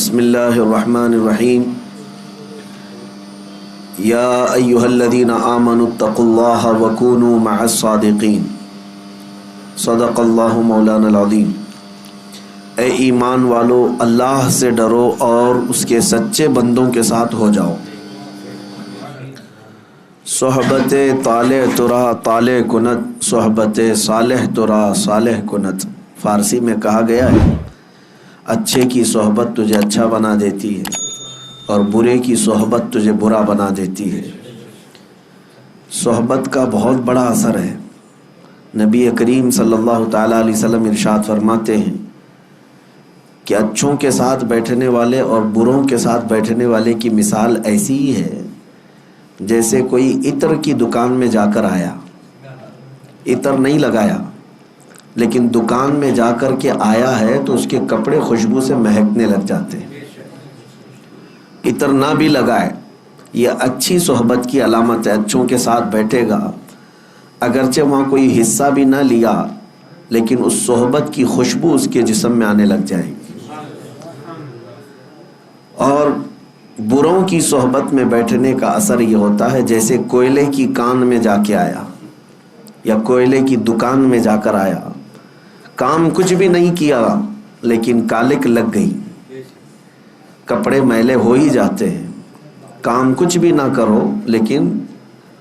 بسم اللہ الرحمن الرحیم یا ایہا الذین آمنوا اتقوا اللہ وکونوا مع الصادقین صدق اللہ مولانا العظیم۔ اے ایمان والو، اللہ سے ڈرو اور اس کے سچے بندوں کے ساتھ ہو جاؤ۔ صحبت طالع ترا طالع کنت، صحبت صالح ترا صالح کنت۔ فارسی میں کہا گیا ہے اچھے کی صحبت تجھے اچھا بنا دیتی ہے اور برے کی صحبت تجھے برا بنا دیتی ہے۔ صحبت کا بہت بڑا اثر ہے۔ نبی کریم صلی اللہ تعالیٰ علیہ وسلم ارشاد فرماتے ہیں کہ اچھوں کے ساتھ بیٹھنے والے اور بروں کے ساتھ بیٹھنے والے کی مثال ایسی ہی ہے جیسے کوئی عطر کی دکان میں جا کر آیا، عطر نہیں لگایا لیکن دکان میں جا کر کے آیا ہے تو اس کے کپڑے خوشبو سے مہکنے لگ جاتے ہیں۔ عطر نہ بھی لگائے، یہ اچھی صحبت کی علامت ہے۔ اچھوں کے ساتھ بیٹھے گا، اگرچہ وہاں کوئی حصہ بھی نہ لیا لیکن اس صحبت کی خوشبو اس کے جسم میں آنے لگ جائے گی۔ اور بروں کی صحبت میں بیٹھنے کا اثر یہ ہوتا ہے جیسے کوئلے کی کان میں جا کے آیا یا کوئلے کی دکان میں جا کر آیا، کام کچھ بھی نہیں کیا لیکن کالک لگ گئی، کپڑے میلے ہو ہی جاتے ہیں۔ کام کچھ بھی نہ کرو لیکن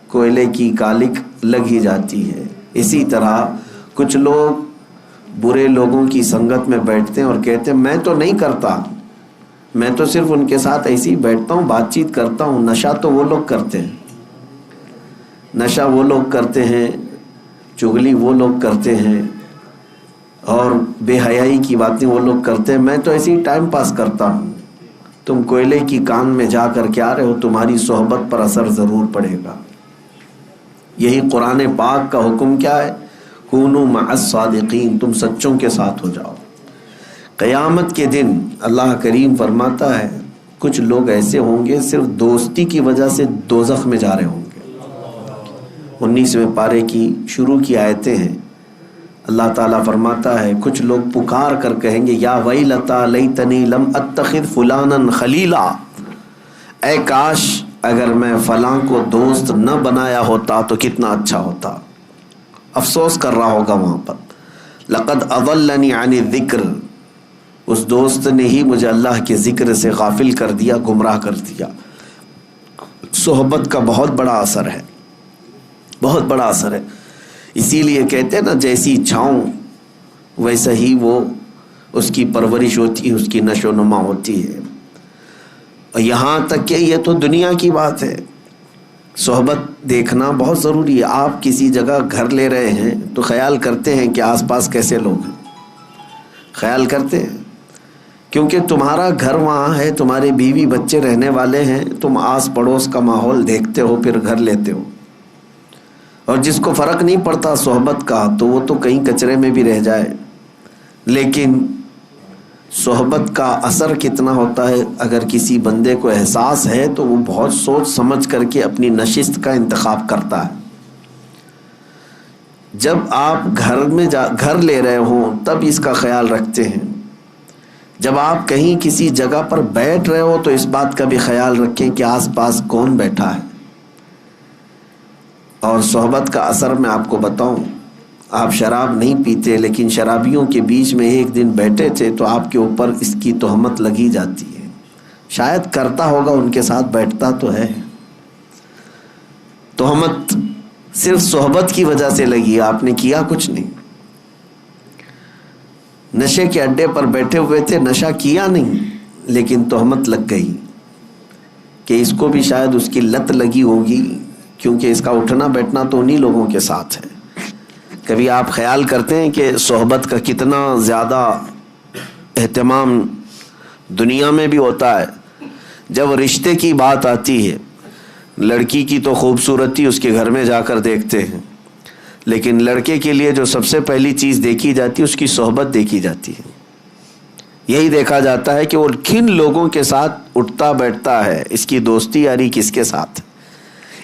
کوئلے کی کالک لگ ہی جاتی ہے۔ اسی طرح کچھ لوگ برے لوگوں کی سنگت میں بیٹھتے ہیں اور کہتے ہیں میں تو نہیں کرتا، میں تو صرف ان کے ساتھ ایسے ہی بیٹھتا ہوں، بات چیت کرتا ہوں۔ نشہ تو وہ لوگ کرتے ہیں، نشہ وہ لوگ کرتے ہیں، چغلی وہ لوگ کرتے ہیں اور بے حیائی کی باتیں وہ لوگ کرتے ہیں، میں تو ایسے ہی ٹائم پاس کرتا ہوں۔ تم کوئلے کی کان میں جا کر کے آ رہے ہو، تمہاری صحبت پر اثر ضرور پڑے گا۔ یہی قرآن پاک کا حکم کیا ہے؟ کونوا مع الصادقین، تم سچوں کے ساتھ ہو جاؤ۔ قیامت کے دن اللہ کریم فرماتا ہے کچھ لوگ ایسے ہوں گے صرف دوستی کی وجہ سے دوزخ میں جا رہے ہوں گے۔ 19ویں پارے کی شروع کی آیتیں ہیں۔ اللہ تعالیٰ فرماتا ہے کچھ لوگ پکار کر کہیں گے یا ویلتا لیتنی لم اتخذ فلانا خلیلا، اے کاش اگر میں فلاں کو دوست نہ بنایا ہوتا تو کتنا اچھا ہوتا۔ افسوس کر رہا ہوگا وہاں پر۔ لقد اضلنی عن الذکر، اس دوست نے ہی مجھے اللہ کے ذکر سے غافل کر دیا، گمراہ کر دیا۔ صحبت کا بہت بڑا اثر ہے، بہت بڑا اثر ہے۔ اسی لیے کہتے ہیں نا جیسی چھاؤں ویسا ہی وہ اس کی پرورش ہوتی ہے، اس کی نشو و نما ہوتی ہے۔ اور یہاں تک کہ یہ تو دنیا کی بات ہے، صحبت دیکھنا بہت ضروری ہے۔ آپ کسی جگہ گھر لے رہے ہیں تو خیال کرتے ہیں کہ آس پاس کیسے لوگ ہیں، خیال کرتے ہیں کیونکہ تمہارا گھر وہاں ہے، تمہارے بیوی بچے رہنے والے ہیں، تم آس پڑوس کا ماحول دیکھتے ہو پھر گھر لیتے ہو۔ اور جس کو فرق نہیں پڑتا صحبت کا تو وہ تو کہیں کچرے میں بھی رہ جائے، لیکن صحبت کا اثر کتنا ہوتا ہے اگر کسی بندے کو احساس ہے تو وہ بہت سوچ سمجھ کر کے اپنی نشست کا انتخاب کرتا ہے۔ جب آپ گھر لے رہے ہوں تب اس کا خیال رکھتے ہیں، جب آپ کہیں کسی جگہ پر بیٹھ رہے ہو تو اس بات کا بھی خیال رکھیں کہ آس پاس کون بیٹھا ہے۔ اور صحبت کا اثر میں آپ کو بتاؤں، آپ شراب نہیں پیتے لیکن شرابیوں کے بیچ میں ایک دن بیٹھے تھے تو آپ کے اوپر اس کی تہمت لگی جاتی ہے۔ شاید کرتا ہوگا، ان کے ساتھ بیٹھتا تو ہے، تہمت صرف صحبت کی وجہ سے لگی، آپ نے کیا کچھ نہیں۔ نشے کے اڈے پر بیٹھے ہوئے تھے، نشہ کیا نہیں لیکن تہمت لگ گئی کہ اس کو بھی شاید اس کی لت لگی ہوگی کیونکہ اس کا اٹھنا بیٹھنا تو انہی لوگوں کے ساتھ ہے۔ کبھی آپ خیال کرتے ہیں کہ صحبت کا کتنا زیادہ اہتمام دنیا میں بھی ہوتا ہے۔ جب رشتے کی بات آتی ہے، لڑکی کی تو خوبصورتی اس کے گھر میں جا کر دیکھتے ہیں، لیکن لڑکے کے لیے جو سب سے پہلی چیز دیکھی جاتی ہے اس کی صحبت دیکھی جاتی ہے۔ یہی دیکھا جاتا ہے کہ وہ کن لوگوں کے ساتھ اٹھتا بیٹھتا ہے، اس کی دوستی یاری کس کے ساتھ،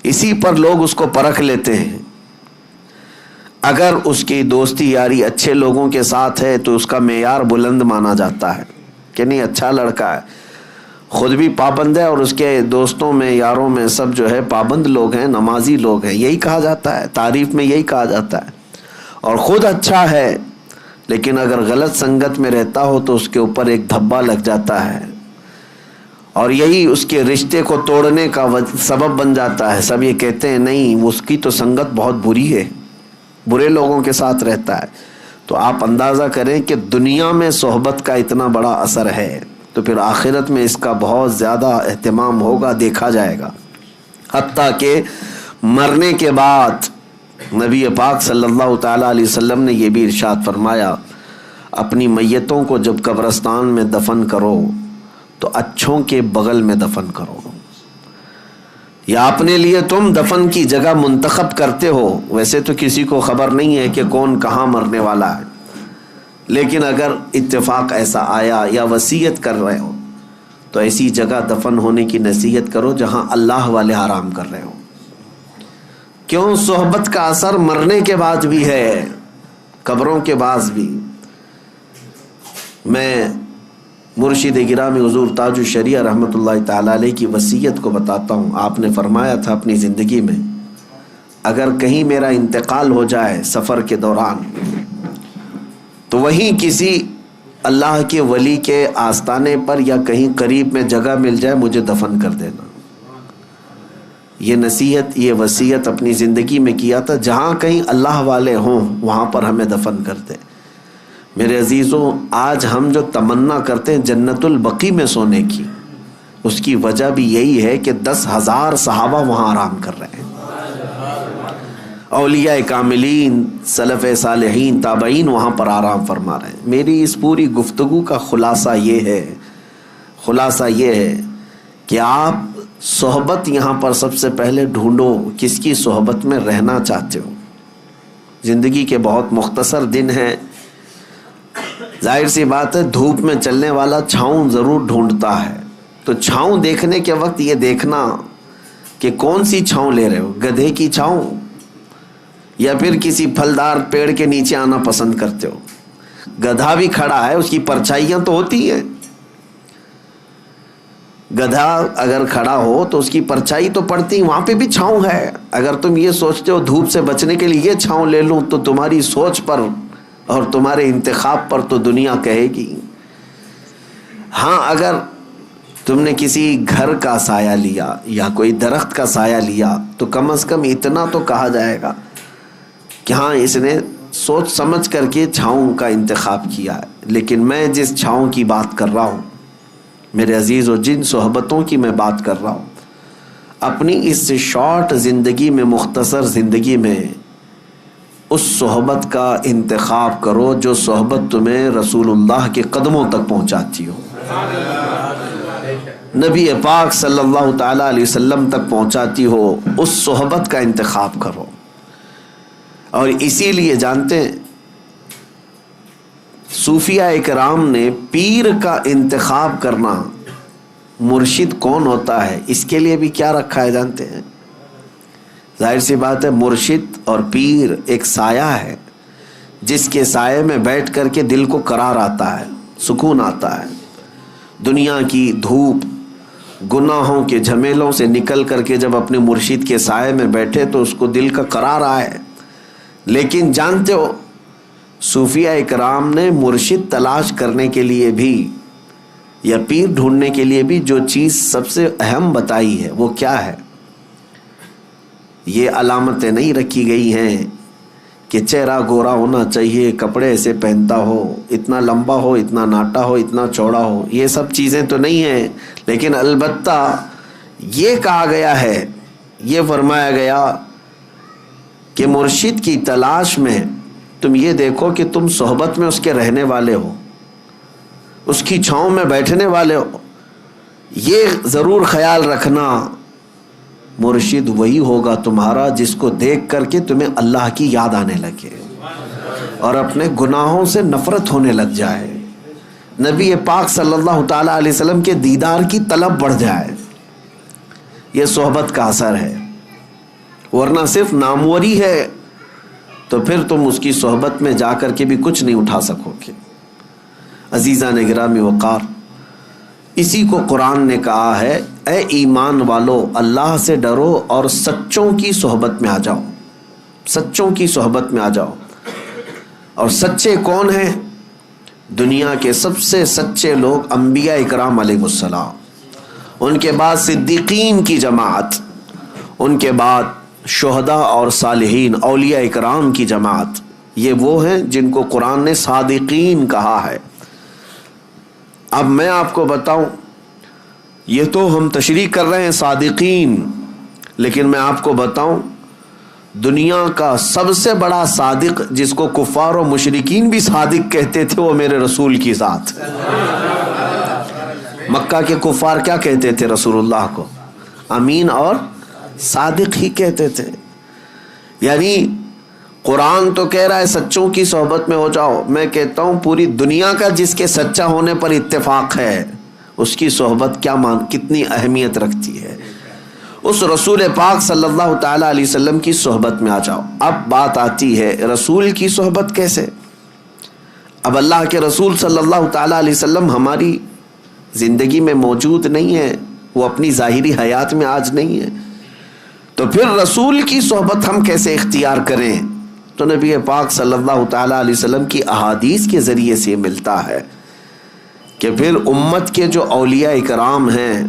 اسی پر لوگ اس کو پرکھ لیتے ہیں۔ اگر اس کی دوستی یاری اچھے لوگوں کے ساتھ ہے تو اس کا معیار بلند مانا جاتا ہے کہ نہیں اچھا لڑکا ہے، خود بھی پابند ہے اور اس کے دوستوں میں یاروں میں سب جو ہے پابند لوگ ہیں، نمازی لوگ ہیں، یہی کہا جاتا ہے، تعریف میں یہی کہا جاتا ہے، اور خود اچھا ہے، لیکن اگر غلط سنگت میں رہتا ہو تو اس کے اوپر ایک دھبا لگ جاتا ہے اور یہی اس کے رشتے کو توڑنے کا سبب بن جاتا ہے۔ سب یہ کہتے ہیں نہیں اس کی تو سنگت بہت بری ہے، برے لوگوں کے ساتھ رہتا ہے۔ تو آپ اندازہ کریں کہ دنیا میں صحبت کا اتنا بڑا اثر ہے، تو پھر آخرت میں اس کا بہت زیادہ اہتمام ہوگا، دیکھا جائے گا۔ حتیٰ کہ مرنے کے بعد نبی پاک صلی اللہ تعالیٰ علیہ وسلم نے یہ بھی ارشاد فرمایا، اپنی میتوں کو جب قبرستان میں دفن کرو تو اچھوں کے بغل میں دفن کرو، یا اپنے لیے تم دفن کی جگہ منتخب کرتے ہو، ویسے تو کسی کو خبر نہیں ہے کہ کون کہاں مرنے والا ہے، لیکن اگر اتفاق ایسا آیا یا وصیت کر رہے ہو تو ایسی جگہ دفن ہونے کی نصیحت کرو جہاں اللہ والے آرام کر رہے ہو۔ کیوں؟ صحبت کا اثر مرنے کے بعد بھی ہے، قبروں کے بعد بھی۔ میں مرشد گرامی حضور تاج الشریعہ رحمۃ اللہ تعالیٰ علیہ کی وصیت کو بتاتا ہوں۔ آپ نے فرمایا تھا اپنی زندگی میں، اگر کہیں میرا انتقال ہو جائے سفر کے دوران تو وہیں کسی اللہ کے ولی کے آستانے پر یا کہیں قریب میں جگہ مل جائے مجھے دفن کر دینا۔ یہ نصیحت، یہ وصیت اپنی زندگی میں کیا تھا، جہاں کہیں اللہ والے ہوں وہاں پر ہمیں دفن کر دیں۔ میرے عزیزوں، آج ہم جو تمنا کرتے ہیں جنت البقیع میں سونے کی، اس کی وجہ بھی یہی ہے کہ 10,000 صحابہ وہاں آرام کر رہے ہیں، اولیاء کاملین، سلف صالحین، تابعین وہاں پر آرام فرما رہے ہیں۔ میری اس پوری گفتگو کا خلاصہ یہ ہے کہ آپ صحبت یہاں پر سب سے پہلے ڈھونڈو، کس کی صحبت میں رہنا چاہتے ہو۔ زندگی کے بہت مختصر دن ہیں، ظاہر سی بات ہے دھوپ میں چلنے والا چھاؤں ضرور ڈھونڈتا ہے، تو چھاؤں دیکھنے کے وقت یہ دیکھنا کہ کون سی چھاؤں لے رہے ہو، گدھے کی چھاؤں یا پھر کسی پھلدار پیڑ کے نیچے آنا پسند کرتے ہو۔ گدھا بھی کھڑا ہے، اس کی پرچھائیاں تو ہوتی ہیں، گدھا اگر کھڑا ہو تو اس کی پرچھائی تو پڑتی، وہاں پہ بھی چھاؤں ہے۔ اگر تم یہ سوچتے ہو دھوپ سے بچنے کے لیے یہ چھاؤں لے لوں تو تمہاری سوچ پر اور تمہارے انتخاب پر تو دنیا کہے گی۔ ہاں، اگر تم نے کسی گھر کا سایہ لیا یا کوئی درخت کا سایہ لیا تو کم از کم اتنا تو کہا جائے گا کہ ہاں اس نے سوچ سمجھ کر کے چھاؤں کا انتخاب کیا ہے۔ لیکن میں جس چھاؤں کی بات کر رہا ہوں میرے عزیزو، جن صحبتوں کی میں بات کر رہا ہوں، اپنی اس شارٹ زندگی میں، مختصر زندگی میں اس صحبت کا انتخاب کرو جو صحبت تمہیں رسول اللہ کے قدموں تک پہنچاتی ہو، نبی پاک صلی اللہ تعالیٰ علیہ وسلم تک پہنچاتی ہو، اس صحبت کا انتخاب کرو۔ اور اسی لیے جانتے ہیں صوفیاء اکرام نے پیر کا انتخاب کرنا، مرشد کون ہوتا ہے اس کے لیے بھی کیا رکھا ہے جانتے ہیں؟ ظاہر سی بات ہے مرشد اور پیر ایک سایہ ہے جس کے سائے میں بیٹھ کر کے دل کو قرار آتا ہے، سکون آتا ہے۔ دنیا کی دھوپ، گناہوں کے جھمیلوں سے نکل کر کے جب اپنے مرشد کے سائے میں بیٹھے تو اس کو دل کا قرار آئے۔ لیکن جانتے ہو صوفیاء اکرام نے مرشد تلاش کرنے کے لیے بھی یا پیر ڈھونڈنے کے لیے بھی جو چیز سب سے اہم بتائی ہے وہ کیا ہے؟ یہ علامتیں نہیں رکھی گئی ہیں کہ چہرہ گورا ہونا چاہیے، کپڑے ایسے پہنتا ہو، اتنا لمبا ہو، اتنا ناٹا ہو، اتنا چوڑا ہو، یہ سب چیزیں تو نہیں ہیں۔ لیکن البتہ یہ کہا گیا ہے، یہ فرمایا گیا کہ مرشد کی تلاش میں تم یہ دیکھو کہ تم صحبت میں اس کے رہنے والے ہو، اس کی چھاؤں میں بیٹھنے والے ہو۔ یہ ضرور خیال رکھنا مرشد وہی ہوگا تمہارا جس کو دیکھ کر کے تمہیں اللہ کی یاد آنے لگے اور اپنے گناہوں سے نفرت ہونے لگ جائے، نبی پاک صلی اللہ تعالیٰ علیہ وسلم کے دیدار کی طلب بڑھ جائے۔ یہ صحبت کا اثر ہے، ورنہ صرف ناموری ہے تو پھر تم اس کی صحبت میں جا کر کے بھی کچھ نہیں اٹھا سکو گے۔ عزیزان گرامی وقار، اسی کو قرآن نے کہا ہے اے ایمان والو اللہ سے ڈرو اور سچوں کی صحبت میں آ جاؤ، سچوں کی صحبت میں آ جاؤ۔ اور سچے کون ہیں؟ دنیا کے سب سے سچے لوگ انبیاء اکرام علیہ السلام، ان کے بعد صدیقین کی جماعت، ان کے بعد شہداء اور صالحین اولیاء اکرام کی جماعت، یہ وہ ہیں جن کو قرآن نے صادقین کہا ہے۔ اب میں آپ کو بتاؤں، یہ تو ہم تشریح کر رہے ہیں صادقین، لیکن میں آپ کو بتاؤں دنیا کا سب سے بڑا صادق جس کو کفار و مشرکین بھی صادق کہتے تھے وہ میرے رسول کی ذات۔ مکہ کے کفار کیا کہتے تھے رسول اللہ کو؟ امین اور صادق ہی کہتے تھے۔ یعنی قرآن تو کہہ رہا ہے سچوں کی صحبت میں ہو جاؤ، میں کہتا ہوں پوری دنیا کا جس کے سچا ہونے پر اتفاق ہے اس کی صحبت کتنی اہمیت رکھتی ہے۔ اس رسول پاک صلی اللہ تعالی علیہ وسلم کی صحبت میں آ جاؤ۔ اب بات آتی ہے رسول کی صحبت کیسے؟ اب اللہ کے رسول صلی اللہ تعالی علیہ وسلم ہماری زندگی میں موجود نہیں ہے، وہ اپنی ظاہری حیات میں آج نہیں ہے، تو پھر رسول کی صحبت ہم کیسے اختیار کریں؟ تو نبی پاک صلی اللہ تعالی علیہ وسلم کی احادیث کے ذریعے سے ملتا ہے کہ پھر امت کے جو اولیاء اکرام ہیں،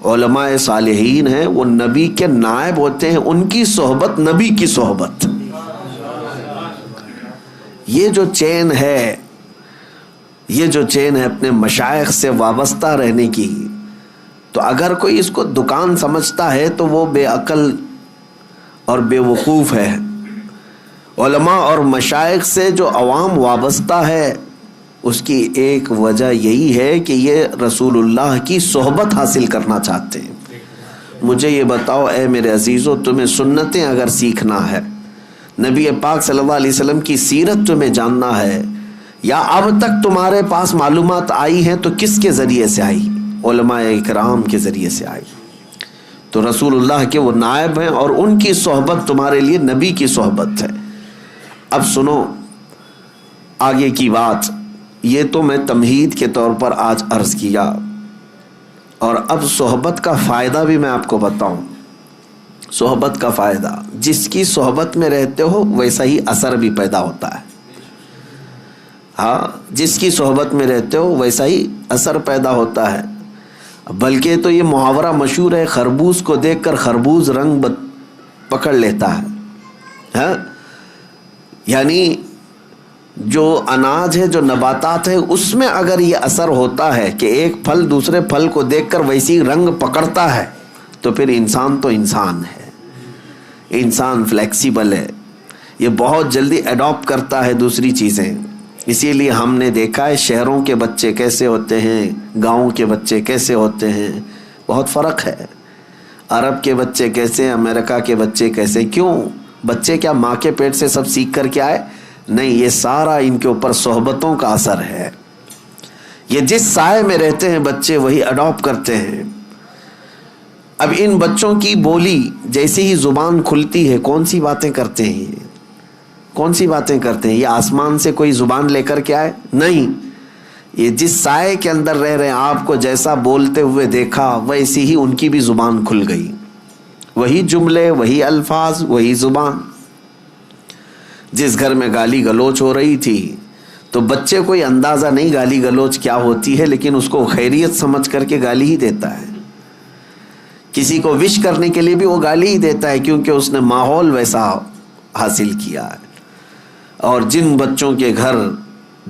علماء صالحین ہیں، وہ نبی کے نائب ہوتے ہیں، ان کی صحبت نبی کی صحبت۔ یہ جو چین ہے اپنے مشائخ سے وابستہ رہنے کی، تو اگر کوئی اس کو دکان سمجھتا ہے تو وہ بے عقل اور بے وقوف ہے۔ علماء اور مشائخ سے جو عوام وابستہ ہے اس کی ایک وجہ یہی ہے کہ یہ رسول اللہ کی صحبت حاصل کرنا چاہتے ہیں۔ مجھے یہ بتاؤ اے میرے عزیزو، تمہیں سنتیں اگر سیکھنا ہے، نبی پاک صلی اللہ علیہ وسلم کی سیرت تمہیں جاننا ہے، یا اب تک تمہارے پاس معلومات آئی ہیں تو کس کے ذریعے سے آئی؟ علماء اکرام کے ذریعے سے آئی۔ تو رسول اللہ کے وہ نائب ہیں اور ان کی صحبت تمہارے لیے نبی کی صحبت ہے۔ اب سنو آگے کی بات، یہ تو میں تمہید کے طور پر آج عرض کیا، اور اب صحبت کا فائدہ بھی میں آپ کو بتاؤں۔ صحبت کا فائدہ، جس کی صحبت میں رہتے ہو ویسا ہی اثر بھی پیدا ہوتا ہے۔ ہاں، جس کی صحبت میں رہتے ہو ویسا ہی اثر پیدا ہوتا ہے۔ بلکہ تو یہ محاورہ مشہور ہے، خربوز کو دیکھ کر خربوز رنگ پکڑ لیتا ہے۔ ہاں، یعنی جو اناج ہے، جو نباتات ہے، اس میں اگر یہ اثر ہوتا ہے کہ ایک پھل دوسرے پھل کو دیکھ کر ویسی رنگ پکڑتا ہے، تو پھر انسان تو انسان ہے، انسان فلیکسیبل ہے، یہ بہت جلدی اڈاپٹ کرتا ہے دوسری چیزیں۔ اسی لیے ہم نے دیکھا ہے شہروں کے بچے کیسے ہوتے ہیں، گاؤں کے بچے کیسے ہوتے ہیں، بہت فرق ہے۔ عرب کے بچے کیسے، امریکہ کے بچے کیسے، کیوں؟ بچے کیا ماں کے پیٹ سے سب سیکھ کر کے آئے؟ نہیں، یہ سارا ان کے اوپر صحبتوں کا اثر ہے۔ یہ جس سائے میں رہتے ہیں بچے وہی اڈاپٹ کرتے ہیں۔ اب ان بچوں کی بولی جیسے ہی زبان کھلتی ہے، کون سی باتیں کرتے ہیں، کون سی باتیں کرتے ہیں؟ یہ آسمان سے کوئی زبان لے کر کے آئے؟ نہیں، یہ جس سائے کے اندر رہ رہے ہیں، آپ کو جیسا بولتے ہوئے دیکھا ویسی ہی ان کی بھی زبان کھل گئی، وہی جملے، وہی الفاظ، وہی زبان۔ جس گھر میں گالی گلوچ ہو رہی تھی تو بچے کوئی اندازہ نہیں گالی گلوچ کیا ہوتی ہے، لیکن اس کو خیریت سمجھ کر کے گالی ہی دیتا ہے۔ کسی کو وش کرنے کے لیے بھی وہ گالی ہی دیتا ہے، کیونکہ اس نے ماحول ویسا حاصل کیا ہے۔ اور جن بچوں کے گھر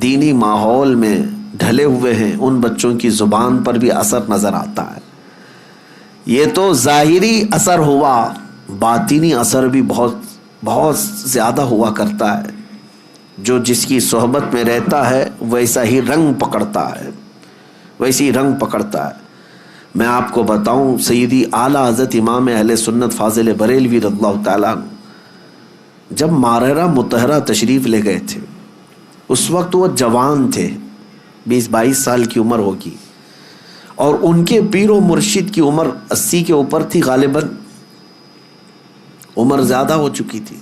دینی ماحول میں ڈھلے ہوئے ہیں ان بچوں کی زبان پر بھی اثر نظر آتا ہے۔ یہ تو ظاہری اثر ہوا، باطنی اثر بھی بہت زیادہ ہوا کرتا ہے۔ جو جس کی صحبت میں رہتا ہے ویسا ہی رنگ پکڑتا ہے، ویسی رنگ پکڑتا ہے۔ میں آپ کو بتاؤں، سیدی اعلیٰ حضرت امام اہل سنت فاضل بریلوی رضی اللہ تعالیٰ جب ماررہ مطہرہ تشریف لے گئے تھے، اس وقت وہ جوان تھے، 20-22 سال کی عمر ہوگی، اور ان کے پیر و مرشد کی عمر 80 کے اوپر تھی، غالباً عمر زیادہ ہو چکی تھی۔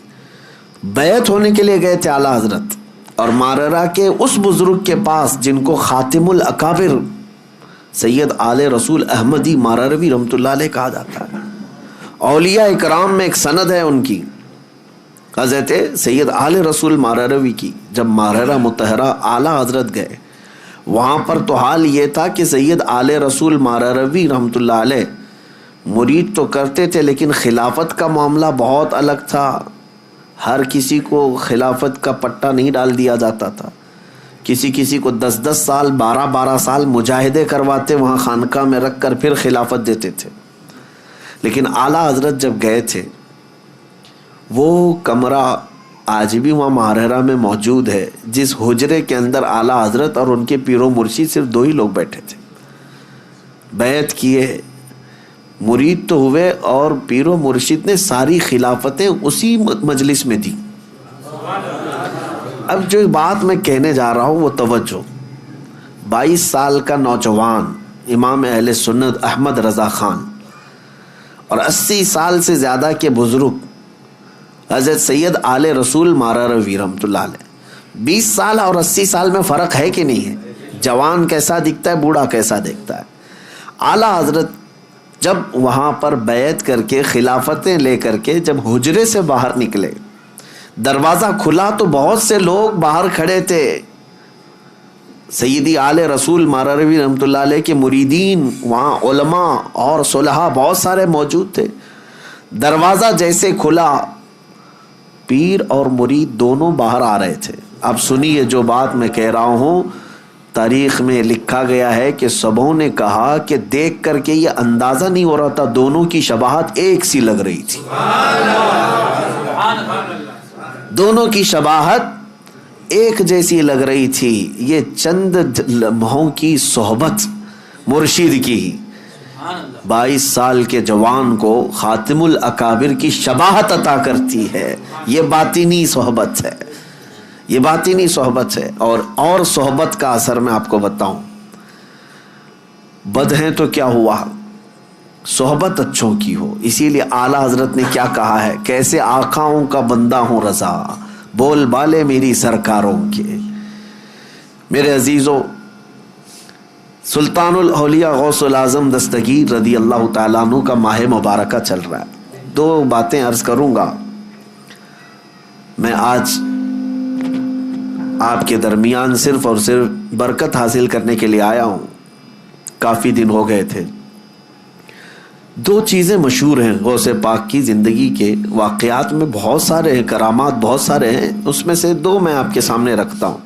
بیعت ہونے کے لیے گئے تھے اعلیٰ حضرت، اور ماررہ کے اس بزرگ کے پاس جن کو خاتم الاکابر سید آل رسول احمدی ماراروی رحمۃ اللہ علیہ کہا جاتا ہے. اولیاء اکرام میں ایک سند ہے ان کی، حضرت سید آل رسول ماراروی کی. جب ماہرہ مطہرہ اعلیٰ حضرت گئے وہاں پر تو حال یہ تھا کہ سید آل رسول ماراروی رحمۃ اللہ علیہ مرید تو کرتے تھے لیکن خلافت کا معاملہ بہت الگ تھا. ہر کسی کو خلافت کا پٹا نہیں ڈال دیا جاتا تھا. کسی کو 10 سال 12 سال مجاہدے کرواتے وہاں خانقاہ میں رکھ کر پھر خلافت دیتے تھے. لیکن اعلیٰ حضرت جب گئے تھے وہ کمرہ آج بھی وہاں ماہرہ میں موجود ہے، جس حجرے کے اندر اعلیٰ حضرت اور ان کے پیر و مرشد صرف 2 ہی لوگ بیٹھے تھے. بیعت کیے، مرید تو ہوئے اور پیر و مرشد نے ساری خلافتیں اسی مجلس میں دی. اب جو بات میں کہنے جا رہا ہوں وہ توجہ. 22 سال کا نوجوان امام اہل سنت احمد رضا خان اور 80 سال سے زیادہ کے بزرگ حضرت سید آل رسول ماراروی رحمۃ اللہ علیہ. 20 سال اور 80 سال میں فرق ہے کہ نہیں ہے؟ جوان کیسا دکھتا ہے، بوڑھا کیسا دکھتا ہے. اعلیٰ حضرت جب وہاں پر بیعت کر کے خلافتیں لے کر کے جب حجرے سے باہر نکلے، دروازہ کھلا تو بہت سے لوگ باہر کھڑے تھے. سیدی آل رسول ماراروی رحمۃ اللہ علیہ کے مریدین، وہاں علماء اور صلحاء بہت سارے موجود تھے. دروازہ جیسے کھلا پیر اور مرید دونوں باہر آ رہے تھے. اب سنیے جو بات میں کہہ رہا ہوں، تاریخ میں لکھا گیا ہے کہ سبوں نے کہا کہ دیکھ کر کے یہ اندازہ نہیں ہو رہا تھا، دونوں کی شباہت ایک سی لگ رہی تھی. دونوں کی شباہت ایک جیسی لگ رہی تھی. یہ چند لمحوں کی صحبت مرشد کی 22 سال کے جوان کو خاتم الاکابر کی شباہت عطا کرتی ہے. یہ باطنی صحبت ہے، یہ باطنی صحبت ہے. اور صحبت کا اثر میں آپ کو بتاؤں، بد ہیں تو کیا ہوا، صحبت اچھوں کی ہو. اسی لیے اعلیٰ حضرت نے کیا کہا ہے، کیسے آقاؤں کا بندہ ہوں رضا، بول بالے میری سرکاروں کے. میرے عزیزوں، سلطان الاولیاء غوث الاعظم دستگیر رضی اللہ تعالیٰ عنہ کا ماہ مبارکہ چل رہا ہے. 2 باتیں عرض کروں گا. میں آج آپ کے درمیان صرف اور صرف برکت حاصل کرنے کے لیے آیا ہوں. کافی دن ہو گئے تھے. 2 چیزیں مشہور ہیں غوث پاک کی زندگی کے واقعات میں، بہت سارے ہیں، کرامات بہت سارے ہیں، اس میں سے 2 میں آپ کے سامنے رکھتا ہوں.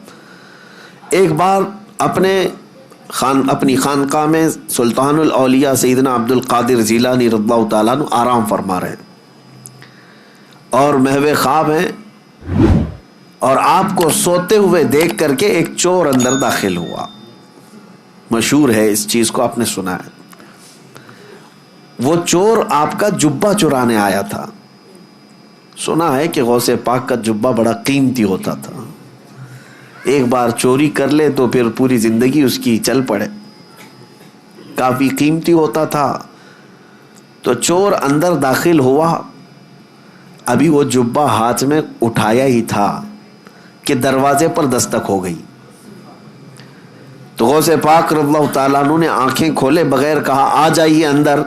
ایک بار اپنی خانقاہ میں سلطان الاولیاء سیدنا عبد القادر جیلانی رضی اللہ تعالیٰ عنہ آرام فرما رہے ہیں اور محو خواب ہیں، اور آپ کو سوتے ہوئے دیکھ کر کے ایک چور اندر داخل ہوا. مشہور ہے، اس چیز کو آپ نے سنا ہے. وہ چور آپ کا جبہ چرانے آیا تھا. سنا ہے کہ غوث پاک کا جبہ بڑا قیمتی ہوتا تھا، ایک بار چوری کر لے تو پھر پوری زندگی اس کی چل پڑے. کافی قیمتی ہوتا تھا. تو چور اندر داخل ہوا، ابھی وہ جبہ ہاتھ میں اٹھایا ہی تھا کہ دروازے پر دستک ہو گئی. تو غوث پاک رضی اللہ تعالیٰ عنہ نے آنکھیں کھولے بغیر کہا آ جائیے اندر.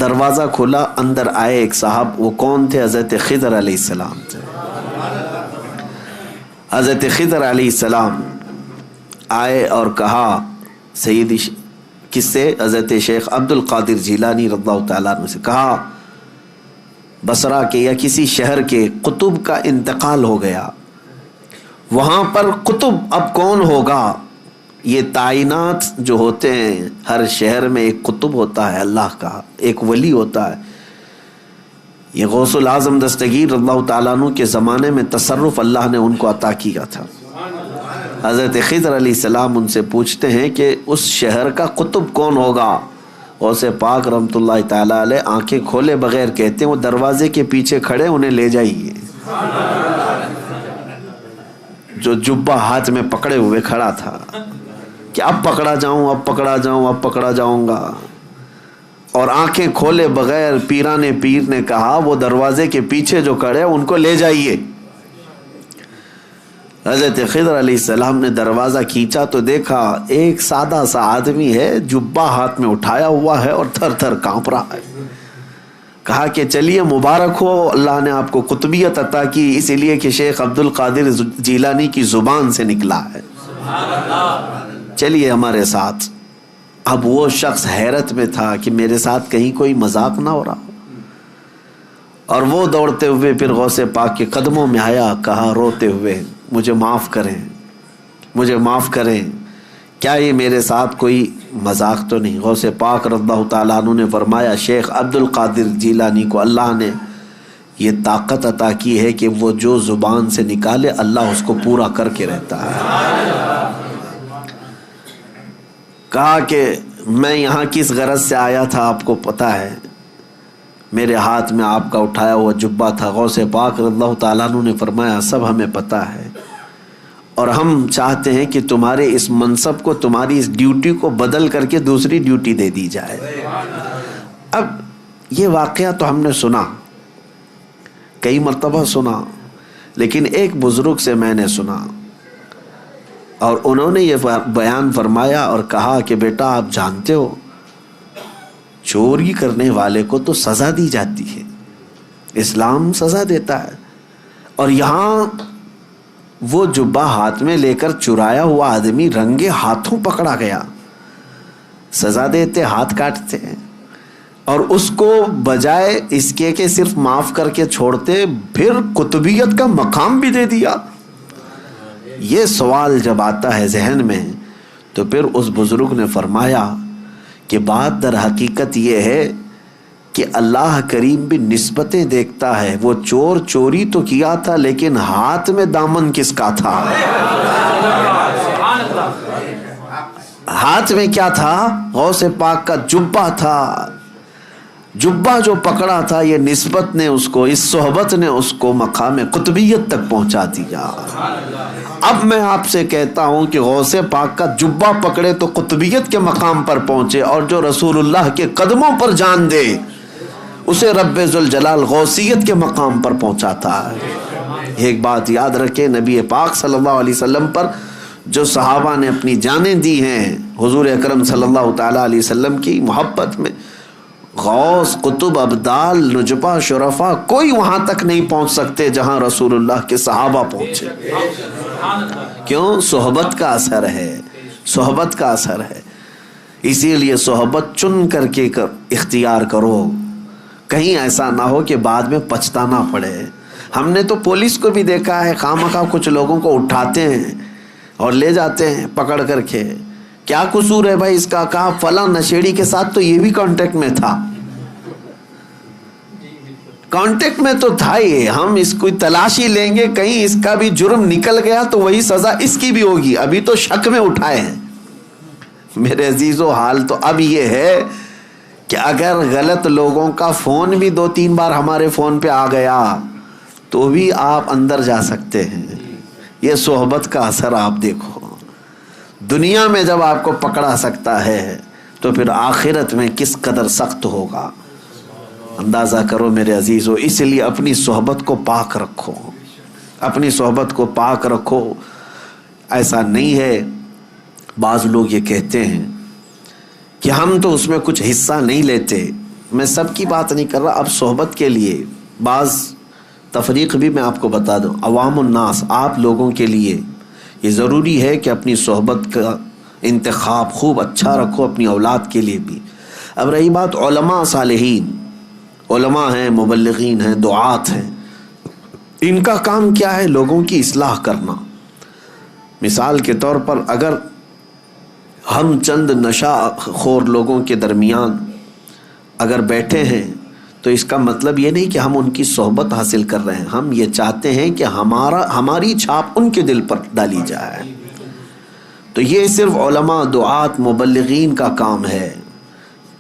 دروازہ کھولا، اندر آئے ایک صاحب. وہ کون تھے؟ حضرت خضر علیہ السلام تھے. حضرت خضر علیہ السلام آئے اور کہا سیدی کس سے؟ حضرت شیخ عبد القادر جیلانی رضی اللہ تعالیٰ عنہ سے. کہا بصرہ کے یا کسی شہر کے قطب کا انتقال ہو گیا، وہاں پر قطب اب کون ہوگا؟ یہ تعینات جو ہوتے ہیں، ہر شہر میں ایک قطب ہوتا ہے، اللہ کا ایک ولی ہوتا ہے. یہ غوث الاعظم دستگیر رضی اللہ تعالیٰ عنہ کے زمانے میں تصرف اللہ نے ان کو عطا کیا تھا. حضرت خضر علیہ السلام ان سے پوچھتے ہیں کہ اس شہر کا قطب کون ہوگا؟ غوث پاک رحمۃ اللہ تعالیٰ علیہ آنکھیں کھولے بغیر کہتے ہیں وہ دروازے کے پیچھے کھڑے، انہیں لے جائیے. جو جبہ ہاتھ میں پکڑے ہوئے کھڑا تھا کہ اب پکڑا جاؤں، اب پکڑا جاؤں، اب پکڑا جاؤں گا. اور آنکھیں کھولے بغیر پیران پیر نے کہا وہ دروازے کے پیچھے جو کھڑے ان کو لے جائیے. حضرت خضر علیہ السلام نے دروازہ کھینچا تو دیکھا ایک سادہ سا آدمی ہے، جبہ ہاتھ میں اٹھایا ہوا ہے اور تھر تھر کانپ رہا ہے۔ کہا کہ چلیے مبارک ہو، اللہ نے آپ کو قطبیت عطا کی، اس لیے کہ شیخ عبد القادر جیلانی کی زبان سے نکلا ہے، چلیے ہمارے ساتھ۔ اب وہ شخص حیرت میں تھا کہ میرے ساتھ کہیں کوئی مذاق نہ ہو رہا، اور وہ دوڑتے ہوئے پھر غوث پاک کے قدموں میں آیا، کہا روتے ہوئے مجھے معاف کریں، مجھے معاف کریں، کیا یہ میرے ساتھ کوئی مذاق تو نہیں؟ غوث پاک رضی اللہ تعالیٰ عنہ نے فرمایا شیخ عبد القادر جیلانی کو اللہ نے یہ طاقت عطا کی ہے کہ وہ جو زبان سے نکالے اللہ اس کو پورا کر کے رہتا ہے۔ کہا کہ میں یہاں کس غرض سے آیا تھا آپ کو پتا ہے، میرے ہاتھ میں آپ کا اٹھایا ہوا جبہ تھا۔ غوث پاک رضی اللہ تعالیٰ عنہ نے فرمایا سب ہمیں پتا ہے، اور ہم چاہتے ہیں کہ تمہارے اس منصب کو، تمہاری اس ڈیوٹی کو بدل کر کے دوسری ڈیوٹی دے دی جائے۔ اب یہ واقعہ تو ہم نے سنا، کئی مرتبہ سنا، لیکن ایک بزرگ سے میں نے سنا، اور انہوں نے یہ بیان فرمایا اور کہا کہ بیٹا آپ جانتے ہو چوری کرنے والے کو تو سزا دی جاتی ہے، اسلام سزا دیتا ہے، اور یہاں وہ جبہ ہاتھ میں لے کر چرایا ہوا آدمی رنگے ہاتھوں پکڑا گیا، سزا دیتے ہاتھ کاٹتے ہیں، اور اس کو بجائے اس کے کہ صرف معاف کر کے چھوڑتے پھر قطبیت کا مقام بھی دے دیا۔ یہ سوال جب آتا ہے ذہن میں تو پھر اس بزرگ نے فرمایا کہ بات در حقیقت یہ ہے کہ اللہ کریم بھی نسبتیں دیکھتا ہے، وہ چور چوری تو کیا تھا لیکن ہاتھ میں دامن کس کا تھا؟ ہاتھ میں کیا تھا؟ غوث پاک کا جبہ تھا، جبہ جو پکڑا تھا یہ نسبت نے اس کو، اس صحبت نے اس کو مقام قطبیت تک پہنچا دیا۔ اب میں آپ سے کہتا ہوں کہ غوث پاک کا جبہ پکڑے تو قطبیت کے مقام پر پہنچے، اور جو رسول اللہ کے قدموں پر جان دے اسے رب ذوالجلال غوثیت کے مقام پر پہنچاتا ہے۔ ایک بات یاد رکھیں، نبی پاک صلی اللہ علیہ وسلم پر جو صحابہ نے اپنی جانیں دی ہیں حضور اکرم صلی اللہ تعالیٰ علیہ وسلم کی محبت میں، غوث، قطب، ابدال، نجبہ، شرفا کوئی وہاں تک نہیں پہنچ سکتے جہاں رسول اللہ کے صحابہ پہنچے۔ کیوں؟ صحبت کا اثر ہے، صحبت کا اثر ہے، اسی لیے صحبت چن کر کے اختیار کرو، کہیں ایسا نہ ہو کہ بعد میں پچھتانا پڑے۔ ہم نے تو پولیس کو بھی دیکھا ہے، خواہ کچھ لوگوں کو اٹھاتے ہیں اور لے جاتے ہیں پکڑ کر کے، کیا قصور ہے بھائی اس کا؟ کہا فلاں نشیڑی کے ساتھ تو یہ بھی کانٹیکٹ میں تھا، کانٹیکٹ میں تو تھا ہی، ہم اس کو تلاشی لیں گے، کہیں اس کا بھی جرم نکل گیا تو وہی سزا اس کی بھی ہوگی، ابھی تو شک میں اٹھائے ہیں۔ میرے عزیزو حال تو اب یہ ہے کہ اگر غلط لوگوں کا فون بھی 2-3 بار ہمارے فون پہ آ گیا تو بھی آپ اندر جا سکتے ہیں۔ یہ صحبت کا اثر آپ دیکھو، دنیا میں جب آپ کو پکڑا سکتا ہے تو پھر آخرت میں کس قدر سخت ہوگا، اندازہ کرو میرے عزیزو۔ اس لیے اپنی صحبت کو پاک رکھو، اپنی صحبت کو پاک رکھو۔ ایسا نہیں ہے، بعض لوگ یہ کہتے ہیں کہ ہم تو اس میں کچھ حصہ نہیں لیتے، میں سب کی بات نہیں کر رہا، اب صحبت کے لیے بعض تفریق بھی میں آپ کو بتا دوں، عوام الناس، آپ لوگوں کے لیے یہ ضروری ہے کہ اپنی صحبت کا انتخاب خوب اچھا رکھو، اپنی اولاد کے لیے بھی۔ اب رہی بات علماء صالحین، علماء ہیں، مبلغین ہیں، دعات ہیں، ان کا کام کیا ہے؟ لوگوں کی اصلاح کرنا۔ مثال کے طور پر اگر ہم چند نشہ خور لوگوں کے درمیان اگر بیٹھے ہیں تو اس کا مطلب یہ نہیں کہ ہم ان کی صحبت حاصل کر رہے ہیں، ہم یہ چاہتے ہیں کہ ہماری چھاپ ان کے دل پر ڈالی جائے۔ تو یہ صرف علماء، دعات، مبلغین کا کام ہے۔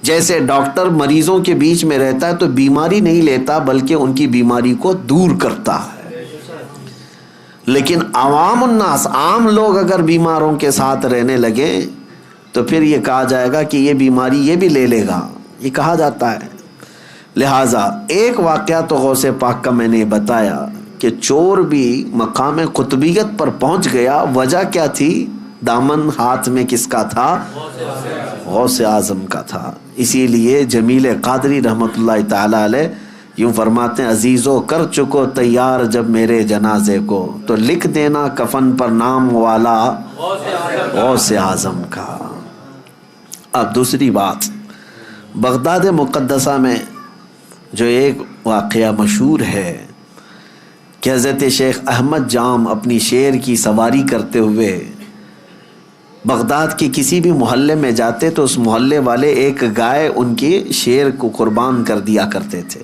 جیسے ڈاکٹر مریضوں کے بیچ میں رہتا ہے تو بیماری نہیں لیتا بلکہ ان کی بیماری کو دور کرتا ہے، لیکن عوام الناس، عام لوگ اگر بیماروں کے ساتھ رہنے لگے تو پھر یہ کہا جائے گا کہ یہ بیماری یہ بھی لے لے گا، یہ کہا جاتا ہے۔ لہٰذا ایک واقعہ تو غوث پاک کا میں نے بتایا کہ چور بھی مقام قطبیت پر پہنچ گیا. وجہ کیا تھی؟ دامن ہاتھ میں کس کا تھا؟ غوث اعظم کا تھا. اسی لیے جمیل قادری رحمۃ اللہ تعالی علیہ یوں فرماتے ہیں عزیزو کر چکو تیار جب میرے جنازے کو تو لکھ دینا کفن پر نام والا غوث اعظم کا. اب دوسری بات، بغداد مقدسہ میں جو ایک واقعہ مشہور ہے کہ حضرت شیخ احمد جام اپنی شیر کی سواری کرتے ہوئے بغداد کے کسی بھی محلے میں جاتے تو اس محلے والے ایک گائے ان کے شیر کو قربان کر دیا کرتے تھے.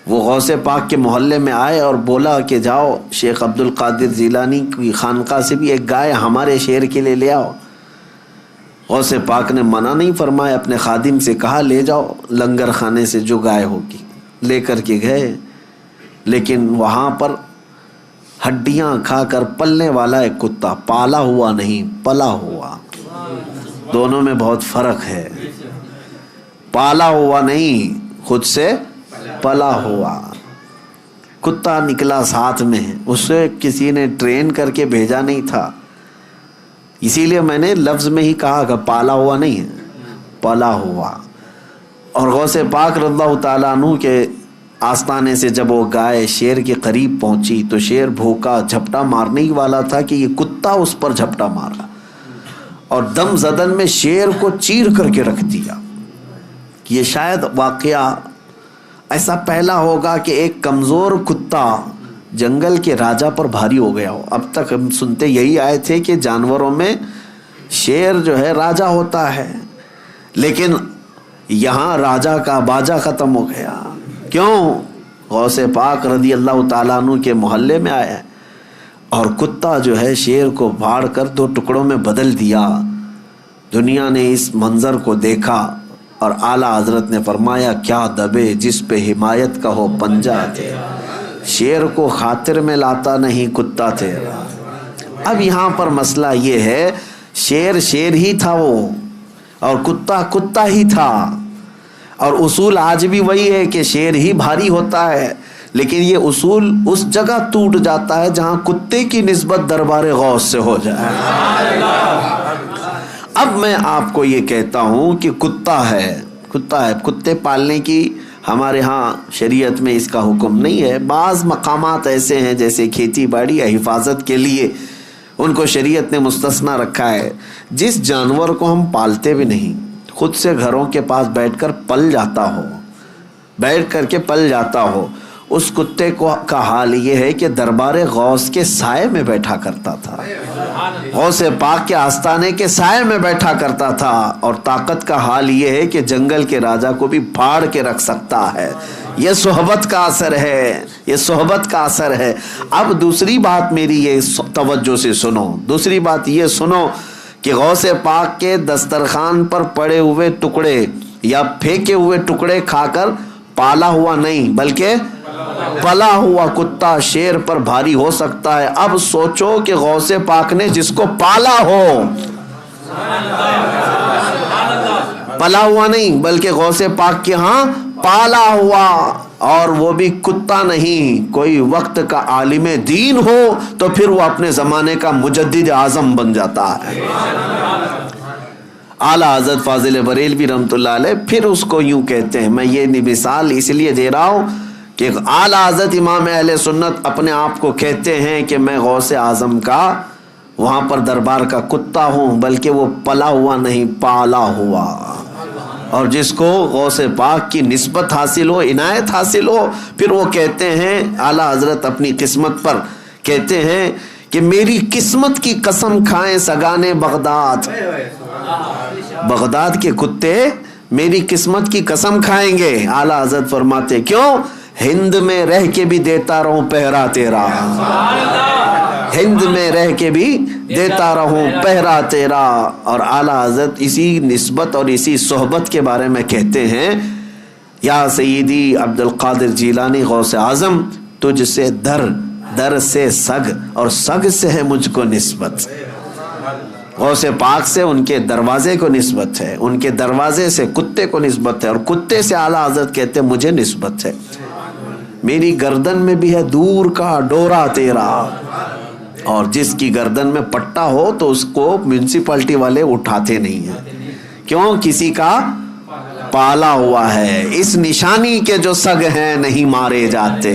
وہ غوث پاک کے محلے میں آئے اور بولا کہ جاؤ شیخ عبد القادر جیلانی کی خانقاہ سے بھی ایک گائے ہمارے شیر کے لیے لے آؤ. غوث پاک نے منع نہیں فرمایا، اپنے خادم سے کہا لے جاؤ لنگر خانے سے جو گائے ہوگی. لے کر کے گئے، لیکن وہاں پر ہڈیاں کھا کر پلنے والا ایک کتا، پالا ہوا نہیں پلا ہوا. دونوں میں بہت فرق ہے. پالا ہوا نہیں، خود سے پلا ہوا کتا نکلا ساتھ میں. اسے کسی نے ٹرین کر کے بھیجا نہیں تھا، اسی لیے میں نے لفظ میں ہی کہا کہ پالا ہوا نہیں ہے، پلا ہوا. اور غوث پاک رضی اللہ تعالیٰ عنہ کے آستانے سے جب وہ گائے شیر کے قریب پہنچی تو شیر بھوکا جھپٹا مارنے ہی والا تھا کہ یہ کتا اس پر جھپٹا مارا اور دم زدن میں شیر کو چیر کر کے رکھ دیا. یہ شاید واقعہ ایسا پہلا ہوگا کہ ایک کمزور کتا جنگل کے راجا پر بھاری ہو گیا ہو. اب تک ہم سنتے یہی آئے تھے کہ جانوروں میں شیر جو ہے راجا ہوتا ہے، لیکن یہاں راجا کا باجا ختم ہو گیا. کیوں؟ غوث پاک رضی اللہ تعالیٰ عنہ کے محلے میں آیا اور کتا جو ہے شیر کو پھاڑ کر 2 ٹکڑوں میں بدل دیا. دنیا نے اس منظر کو دیکھا اور اعلیٰ حضرت نے فرمایا کیا دبے جس پہ حمایت کا ہو پنجہ تیرا، شیر کو خاطر میں لاتا نہیں کتا تیرا. اب یہاں پر مسئلہ یہ ہے، شیر شیر ہی تھا وہ اور کتا کتا ہی تھا، اور اصول آج بھی وہی ہے کہ شیر ہی بھاری ہوتا ہے، لیکن یہ اصول اس جگہ ٹوٹ جاتا ہے جہاں کتے کی نسبت دربار غوث سے ہو جائے. اب میں آپ کو یہ کہتا ہوں کہ کتا ہے، کتے پالنے کی ہمارے ہاں شریعت میں اس کا حکم نہیں ہے. بعض مقامات ایسے ہیں جیسے کھیتی باڑی یا حفاظت کے لیے ان کو شریعت نے مستثنا رکھا ہے. جس جانور کو ہم پالتے بھی نہیں، خود سے گھروں کے پاس بیٹھ کر پل جاتا ہو، اس کتے کا حال یہ ہے کہ دربار غوث کے سائے میں بیٹھا کرتا تھا، غوث پاک کے آستانے کے سائے میں بیٹھا کرتا تھا، اور طاقت کا حال یہ ہے کہ جنگل کے راجا کو بھی پھاڑ کے رکھ سکتا ہے. یہ صحبت کا اثر ہے، یہ صحبت کا اثر ہے. اب دوسری بات میری یہ توجہ سے سنو، دوسری بات یہ سنو کہ غوث پاک کے دسترخوان پر پڑے ہوئے ٹکڑے یا پھینکے ہوئے ٹکڑے کھا کر پالا ہوا نہیں بلکہ پلا ہوا کتا شیر پر بھاری ہو سکتا ہے. اب سوچو کہ غوث پاک نے جس کو پالا ہو، پلا ہوا نہیں بلکہ غوث پاک کے ہاں پالا ہوا، اور وہ بھی کتا نہیں، کوئی وقت کا عالم دین ہو تو پھر وہ اپنے زمانے کا مجدد اعظم بن جاتا ہے. اعلیٰ حضرت فاضل بریلوی رحمۃ اللہ علیہ پھر اس کو یوں کہتے ہیں، میں یہ مثال اس لیے دے رہا ہوں کہ اعلیٰ حضرت امام اہل سنت اپنے آپ کو کہتے ہیں کہ میں غوث اعظم کا وہاں پر دربار کا کتا ہوں، بلکہ وہ پلا ہوا نہیں پالا ہوا. اور جس کو غوث پاک کی نسبت حاصل ہو، عنایت حاصل ہو، پھر وہ کہتے ہیں اعلیٰ حضرت اپنی قسمت پر کہتے ہیں کہ میری قسمت کی قسم کھائیں سگانے بغداد، بغداد کے کتے میری قسمت کی قسم کھائیں گے. اعلیٰ حضرت فرماتے کیوں؟ ہند میں رہ کے بھی دیتا رہوں پہرا تیرا، ہند میں رہ کے بھی دیتا رہوں پہرا تیرا. اور اعلیٰ حضرت اسی نسبت اور اسی صحبت کے بارے میں کہتے ہیں، یا سیدی عبد القادر جیلانی غوث اعظم، تجھ سے در سے سگ اور سگ سے ہے مجھ کو نسبت. غوث پاک سے ان کے دروازے کو نسبت ہے، ان کے دروازے سے کتے کو نسبت ہے، اور کتے سے اعلیٰ حضرت کہتے ہیں مجھے نسبت ہے. میری گردن میں بھی ہے دور کا ڈورا تیرا. اور جس کی گردن میں پٹا ہو تو اس کو میونسپلٹی والے اٹھاتے نہیں ہیں. کیوں؟ کسی کا پالا ہوا ہے. اس نشانی کے جو سگ ہیں نہیں مارے جاتے.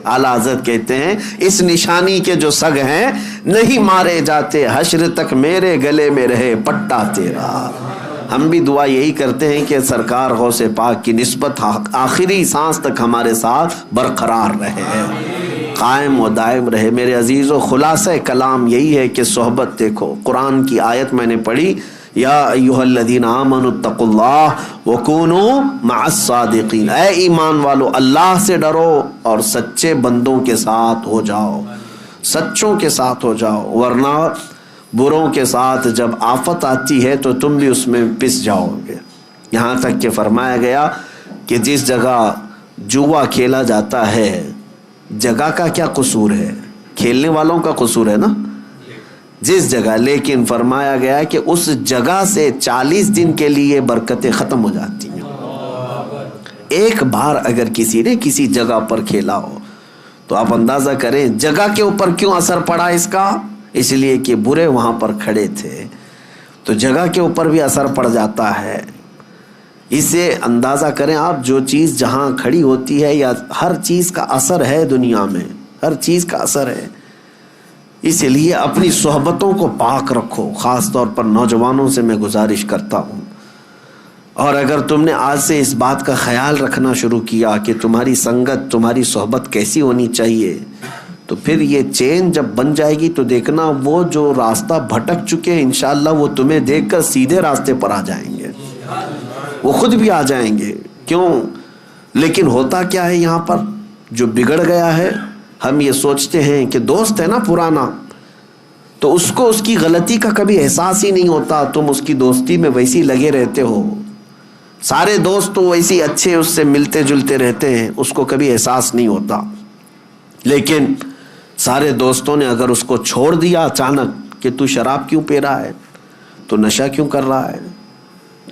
اعلیٰ حضرت کہتے ہیں اس نشانی کے جو سگ ہیں نہیں مارے جاتے. حشر تک میرے گلے میں رہے پٹا تیرا. ہم بھی دعا یہی کرتے ہیں کہ سرکار غوث پاک کی نسبت آخری سانس تک ہمارے ساتھ برقرار رہے، قائم و دائم رہے. میرے عزیزو، خلاصہ کلام یہی ہے کہ صحبت دیکھو. قرآن کی آیت میں نے پڑھی، یا ایھا الذین آمنوا اتقوا اللہ وکونوا مع الصادقین. اے ایمان والو، اللہ سے ڈرو اور سچے بندوں کے ساتھ ہو جاؤ، سچوں کے ساتھ ہو جاؤ، ورنہ بروں کے ساتھ جب آفت آتی ہے تو تم بھی اس میں پس جاؤ گے. یہاں تک کہ فرمایا گیا کہ جس جگہ جوا کھیلا جاتا ہے، جگہ کا کیا قصور ہے؟ کھیلنے والوں کا قصور ہے نا، جس جگہ. لیکن فرمایا گیا کہ اس جگہ سے 40 دن کے لیے برکتیں ختم ہو جاتی ہیں. ایک بار اگر کسی نے کسی جگہ پر کھیلا ہو تو آپ اندازہ کریں جگہ کے اوپر کیوں اثر پڑا اس کا. اس لیے کہ برے وہاں پر کھڑے تھے، تو جگہ کے اوپر بھی اثر پڑ جاتا ہے. اسے اندازہ کریں آپ، جو چیز جہاں کھڑی ہوتی ہے، یا ہر چیز کا اثر ہے دنیا میں، ہر چیز کا اثر ہے. اس لیے اپنی صحبتوں کو پاک رکھو. خاص طور پر نوجوانوں سے میں گزارش کرتا ہوں. اور اگر تم نے آج سے اس بات کا خیال رکھنا شروع کیا کہ تمہاری سنگت، تمہاری صحبت کیسی ہونی چاہیے، تو پھر یہ چین جب بن جائے گی تو دیکھنا وہ جو راستہ بھٹک چکے ہیں انشاءاللہ وہ تمہیں دیکھ کر سیدھے راستے پر آ جائیں گے، وہ خود بھی آ جائیں گے. کیوں؟ لیکن ہوتا کیا ہے یہاں پر جو بگڑ گیا ہے، ہم یہ سوچتے ہیں کہ دوست ہے نا پرانا، تو اس کو اس کی غلطی کا کبھی احساس ہی نہیں ہوتا. تم اس کی دوستی میں ویسی لگے رہتے ہو، سارے دوست تو ویسی اچھے اس سے ملتے جلتے رہتے ہیں، اس کو کبھی احساس نہیں ہوتا. لیکن سارے دوستوں نے اگر اس کو چھوڑ دیا اچانک کہ تو شراب کیوں پی رہا ہے، تو نشہ کیوں کر رہا ہے،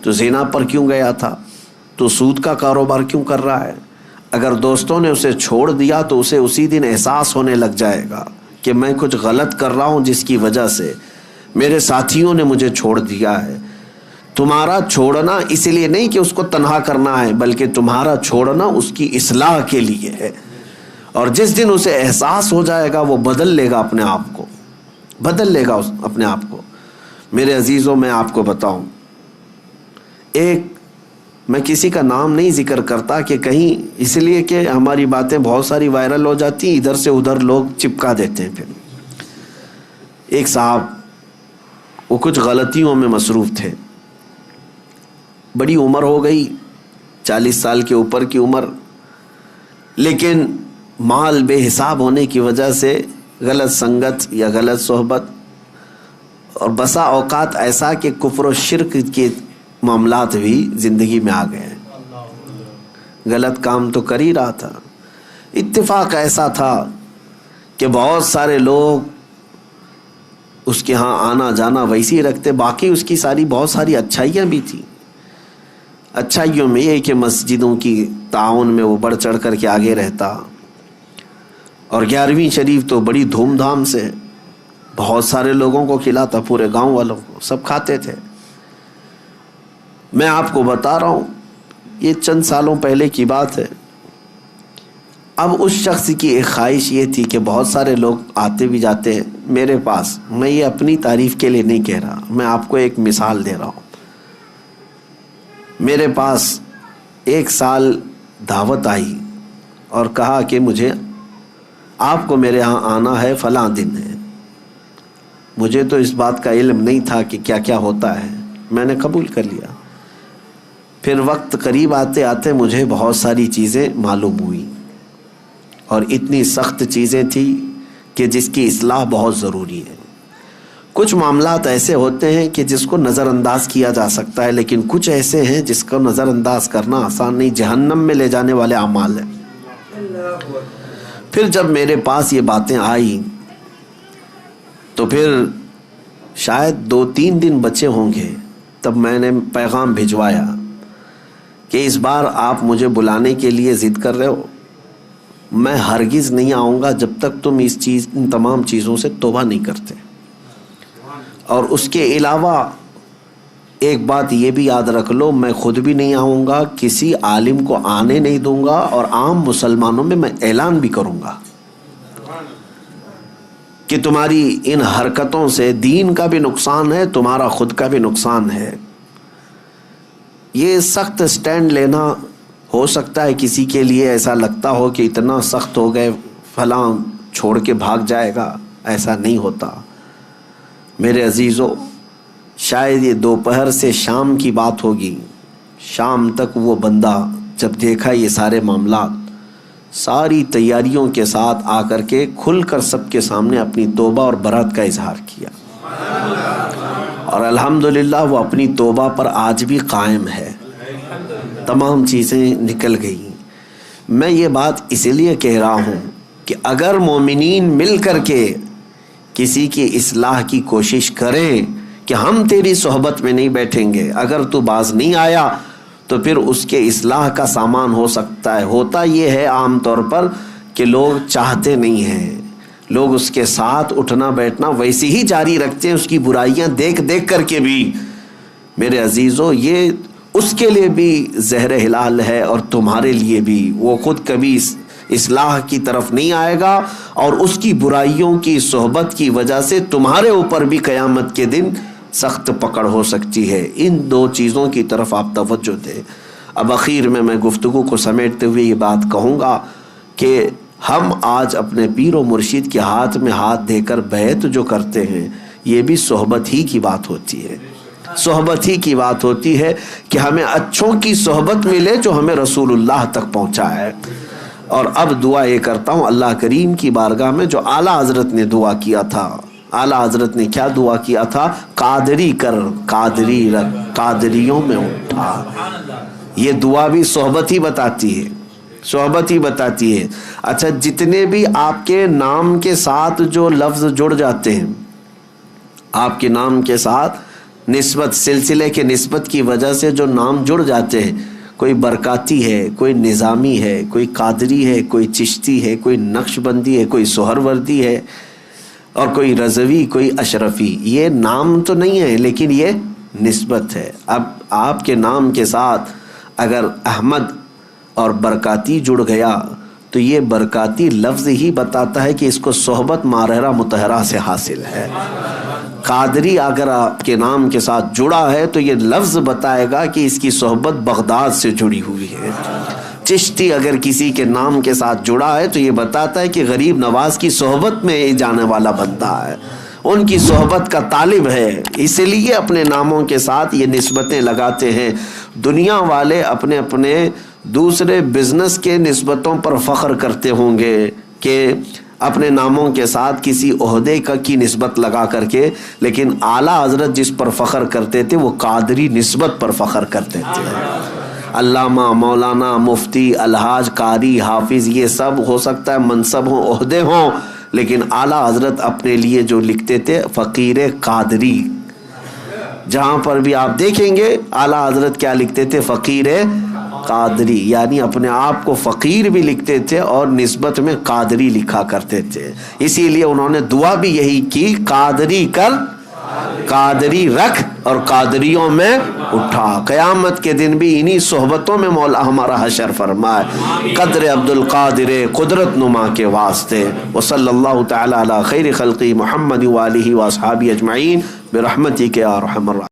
تو زنا پر کیوں گیا تھا، تو سود کا کاروبار کیوں کر رہا ہے، اگر دوستوں نے اسے چھوڑ دیا تو اسے اسی دن احساس ہونے لگ جائے گا کہ میں کچھ غلط کر رہا ہوں جس کی وجہ سے میرے ساتھیوں نے مجھے چھوڑ دیا ہے. تمہارا چھوڑنا اس لیے نہیں کہ اس کو تنہا کرنا ہے، بلکہ تمہارا چھوڑنا اس کی اصلاح کے لیے ہے. اور جس دن اسے احساس ہو جائے گا وہ بدل لے گا اپنے آپ کو، بدل لے گا اپنے آپ کو. میرے عزیزوں، میں آپ کو بتاؤں، میں کسی کا نام نہیں ذکر کرتا کہ کہیں، اس لیے کہ ہماری باتیں بہت ساری وائرل ہو جاتی ہیں، ادھر سے ادھر لوگ چپکا دیتے ہیں. پھر ایک صاحب وہ کچھ غلطیوں میں مصروف تھے، بڑی عمر ہو گئی، 40 سال کے اوپر کی عمر، لیکن مال بے حساب ہونے کی وجہ سے غلط سنگت یا غلط صحبت، اور بسا اوقات ایسا کہ کفر و شرک کے معاملات بھی زندگی میں آ گئے. غلط کام تو کر ہی رہا تھا. اتفاق ایسا تھا کہ بہت سارے لوگ اس کے ہاں آنا جانا ویسے ہی رکھتے، باقی اس کی بہت ساری اچھائیاں بھی تھیں. اچھائیوں میں یہ کہ مسجدوں کی تعاون میں وہ بڑھ چڑھ کر کے آگے رہتا، اور 11ویں شریف تو بڑی دھوم دھام سے بہت سارے لوگوں کو کھلاتا، پورے گاؤں والوں کو، سب کھاتے تھے. میں آپ کو بتا رہا ہوں یہ چند سالوں پہلے کی بات ہے. اب اس شخص کی ایک خواہش یہ تھی کہ بہت سارے لوگ آتے بھی جاتے ہیں میرے پاس، میں یہ اپنی تعریف کے لیے نہیں کہہ رہا، میں آپ کو ایک مثال دے رہا ہوں. میرے پاس ایک سال دعوت آئی اور کہا کہ مجھے آپ کو میرے ہاں آنا ہے، فلاں دن ہے. مجھے تو اس بات کا علم نہیں تھا کہ کیا کیا ہوتا ہے، میں نے قبول کر لیا. پھر وقت قریب آتے آتے مجھے بہت ساری چیزیں معلوم ہوئی، اور اتنی سخت چیزیں تھیں کہ جس کی اصلاح بہت ضروری ہے. کچھ معاملات ایسے ہوتے ہیں کہ جس کو نظر انداز کیا جا سکتا ہے، لیکن کچھ ایسے ہیں جس کو نظر انداز کرنا آسان نہیں، جہنم میں لے جانے والے اعمال ہیں. پھر جب میرے پاس یہ باتیں آئی تو پھر شاید 2-3 دن بچے ہوں گے، تب میں نے پیغام بھجوایا کہ اس بار آپ مجھے بلانے کے لیے ضد کر رہے ہو. میں ہرگز نہیں آؤں گا جب تک تم ان تمام چیزوں سے توبہ نہیں کرتے. اور اس کے علاوہ ایک بات یہ بھی یاد رکھ لو، میں خود بھی نہیں آؤں گا، کسی عالم کو آنے نہیں دوں گا، اور عام مسلمانوں میں اعلان بھی کروں گا کہ تمہاری ان حرکتوں سے دین کا بھی نقصان ہے، تمہارا خود کا بھی نقصان ہے. یہ سخت سٹینڈ لینا ہو سکتا ہے کسی کے لیے ایسا لگتا ہو کہ اتنا سخت ہو گئے فلاں چھوڑ کے بھاگ جائے گا، ایسا نہیں ہوتا. میرے عزیزو، شاید یہ دوپہر سے شام کی بات ہوگی، شام تک وہ بندہ جب دیکھا یہ سارے معاملات، ساری تیاریوں کے ساتھ آ کر کے کھل کر سب کے سامنے اپنی توبہ اور برات کا اظہار کیا، اور الحمدللہ وہ اپنی توبہ پر آج بھی قائم ہے. تمام چیزیں نکل گئی. میں یہ بات اسی لیے کہہ رہا ہوں کہ اگر مومنین مل کر کے کسی کی اصلاح کی کوشش کریں کہ ہم تیری صحبت میں نہیں بیٹھیں گے، اگر تو باز نہیں آیا تو پھر اس کے اصلاح کا سامان ہو سکتا ہے. ہوتا یہ ہے عام طور پر کہ لوگ چاہتے نہیں ہیں، لوگ اس کے ساتھ اٹھنا بیٹھنا ویسے ہی جاری رکھتے ہیں، اس کی برائیاں دیکھ دیکھ کر کے بھی. میرے عزیزو، یہ اس کے لیے بھی زہر ہلال ہے اور تمہارے لیے بھی. وہ خود کبھی اصلاح کی طرف نہیں آئے گا، اور اس کی برائیوں کی صحبت کی وجہ سے تمہارے اوپر بھی قیامت کے دن سخت پکڑ ہو سکتی ہے. ان دو چیزوں کی طرف آپ توجہ دیں. اب اخیر میں گفتگو کو سمیٹتے ہوئے یہ بات کہوں گا کہ ہم آج اپنے پیر و مرشد کے ہاتھ میں ہاتھ دے کر بیعت جو کرتے ہیں، یہ بھی صحبت ہی کی بات ہوتی ہے. صحبت ہی کی بات ہوتی ہے کہ ہمیں اچھوں کی صحبت ملے جو ہمیں رسول اللہ تک پہنچا ہے. اور اب دعا یہ کرتا ہوں اللہ کریم کی بارگاہ میں، جو اعلیٰ حضرت نے دعا کیا تھا. اعلیٰ حضرت نے کیا دعا کیا تھا؟ قادری کر، قادری رکھ، قادریوں میں اٹھا. یہ دعا بھی صحبت ہی بتاتی ہے، صحبت ہی بتاتی ہے. اچھا، جتنے بھی آپ کے نام کے ساتھ جو لفظ جڑ جاتے ہیں، آپ کے نام کے ساتھ نسبت، سلسلے کے نسبت کی وجہ سے جو نام جڑ جاتے ہیں، کوئی برکاتی ہے، کوئی نظامی ہے، کوئی قادری ہے، کوئی چشتی ہے، کوئی نقش بندی ہے، کوئی سہروردی ہے، اور کوئی رضوی، کوئی اشرفی. یہ نام تو نہیں ہے لیکن یہ نسبت ہے. اب آپ کے نام کے ساتھ اگر احمد اور برکاتی جڑ گیا تو یہ برکاتی لفظ ہی بتاتا ہے کہ اس کو صحبت مارحرہ مطہرہ سے حاصل ہے. قادری اگر آپ کے نام کے ساتھ جڑا ہے تو یہ لفظ بتائے گا کہ اس کی صحبت بغداد سے جڑی ہوئی ہے. چشتی اگر کسی کے نام کے ساتھ جڑا ہے تو یہ بتاتا ہے کہ غریب نواز کی صحبت میں جانے والا بندہ ہے، ان کی صحبت کا طالب ہے. اس لیے اپنے ناموں کے ساتھ یہ نسبتیں لگاتے ہیں. دنیا والے اپنے اپنے دوسرے بزنس کے نسبتوں پر فخر کرتے ہوں گے کہ اپنے ناموں کے ساتھ کسی عہدے کی نسبت لگا کر کے، لیکن اعلیٰ حضرت جس پر فخر کرتے تھے وہ قادری نسبت پر فخر کرتے تھے. علامہ، مولانا، مفتی، الحاج، قاری، حافظ، یہ سب ہو سکتا ہے منصب ہوں، عہدے ہوں، لیکن اعلیٰ حضرت اپنے لیے جو لکھتے تھے فقیر قادری. جہاں پر بھی آپ دیکھیں گے اعلیٰ حضرت کیا لکھتے تھے؟ فقیر قادری. یعنی اپنے آپ کو فقیر بھی لکھتے تھے اور نسبت میں قادری لکھا کرتے تھے. اسی لیے انہوں نے دعا بھی یہی کی، قادری کر، قادری رکھ، اور قادریوں میں اٹھا. قیامت کے دن بھی انہی صحبتوں میں مولا ہمارا حشر فرمائے. قدر عبد القادر قدرت نما کے واسطے. وصلی اللہ تعالی علی خیر خلقی محمد وآلہ واصحابہ اجمعین برحمتک یا ارحم الراحمین.